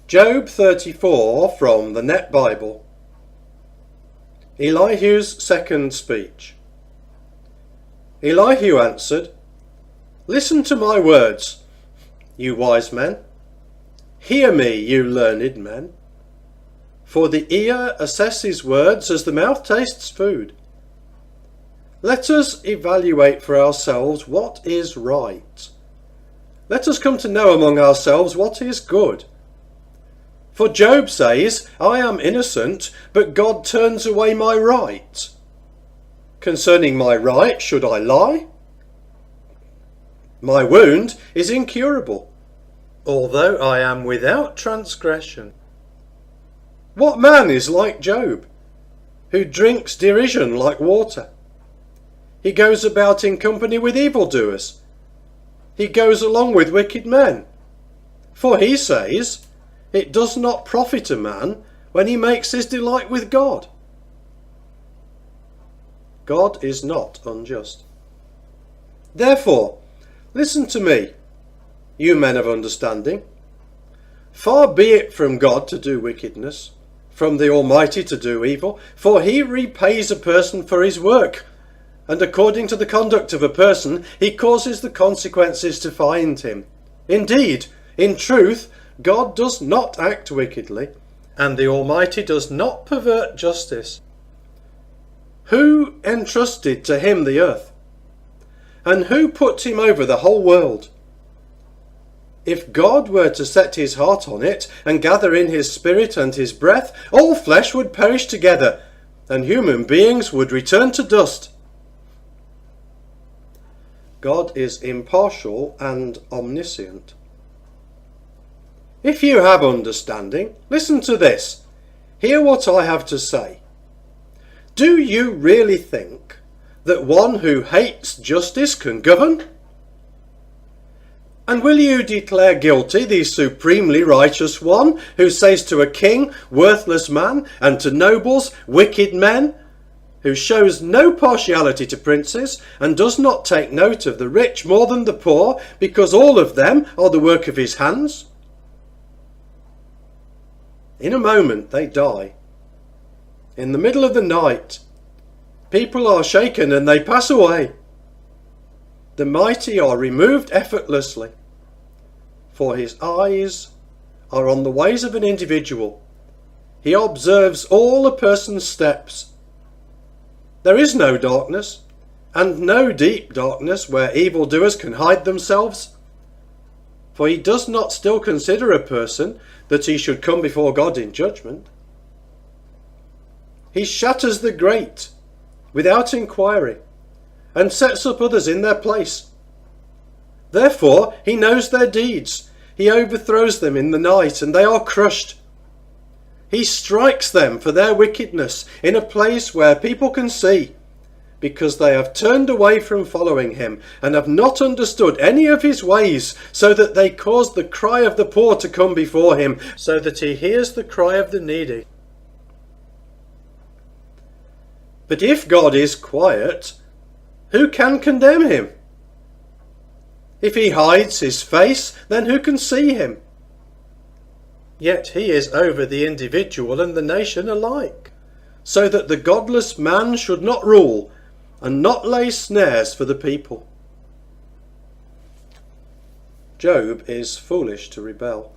Job 34 from the Net Bible. Elihu's second speech. Elihu answered, "Listen to my words, you wise men. Hear me, you learned men. For the ear assesses words as the mouth tastes food. Let us evaluate for ourselves what is right. Let us come to know among ourselves what is good. For Job says, I am innocent, but God turns away my right. Concerning my right, should I lie? My wound is incurable, although I am without transgression. What man is like Job, who drinks derision like water? He goes about in company with evildoers. He goes along with wicked men. For he says, it does not profit a man when he makes his delight with God. God is not unjust. Therefore, listen to me, you men of understanding. Far be it from God to do wickedness, from the Almighty to do evil, for he repays a person for his work, and according to the conduct of a person, he causes the consequences to find him. Indeed, in truth, God does not act wickedly, and the Almighty does not pervert justice. Who entrusted to him the earth? And who put him over the whole world? If God were to set his heart on it, and gather in his spirit and his breath, all flesh would perish together, and human beings would return to dust. God is impartial and omniscient. If you have understanding, listen to this. Hear what I have to say. Do you really think that one who hates justice can govern? And will you declare guilty the supremely righteous one who says to a king, worthless man, and to nobles, wicked men, who shows no partiality to princes and does not take note of the rich more than the poor, because all of them are the work of his hands? In a moment they die. In the middle of the night, people are shaken and they pass away. The mighty are removed effortlessly, for his eyes are on the ways of an individual. He observes all a person's steps. There is no darkness, and no deep darkness where evildoers can hide themselves. For he does not still consider a person that he should come before God in judgment. He shatters the great without inquiry, and sets up others in their place. Therefore he knows their deeds. He overthrows them in the night, and they are crushed. He strikes them for their wickedness in a place where people can see, because they have turned away from following him, and have not understood any of his ways, so that they cause the cry of the poor to come before him, so that he hears the cry of the needy. But if God is quiet, who can condemn him? If he hides his face, then who can see him? Yet he is over the individual and the nation alike, so that the godless man should not rule, and not lay snares for the people. Job is foolish to rebel.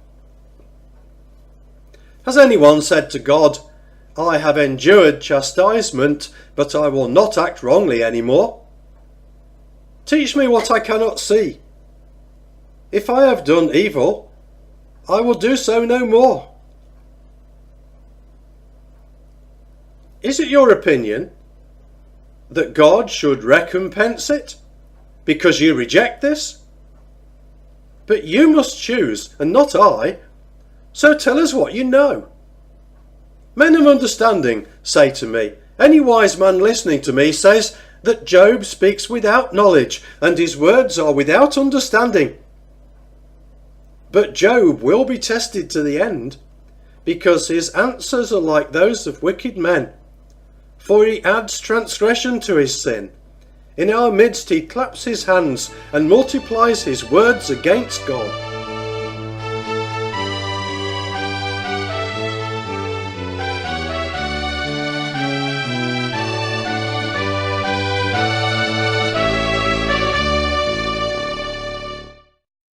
Has anyone said to God, I have endured chastisement, but I will not act wrongly any more? Teach me what I cannot see. If I have done evil, I will do so no more. Is it your opinion that God should recompense it because you reject this? But you must choose, and not I. So tell us what you know. Men of understanding say to me, any wise man listening to me says that Job speaks without knowledge, and his words are without understanding. But Job will be tested to the end, because his answers are like those of wicked men. For he adds transgression to his sin. In our midst he claps his hands and multiplies his words against God.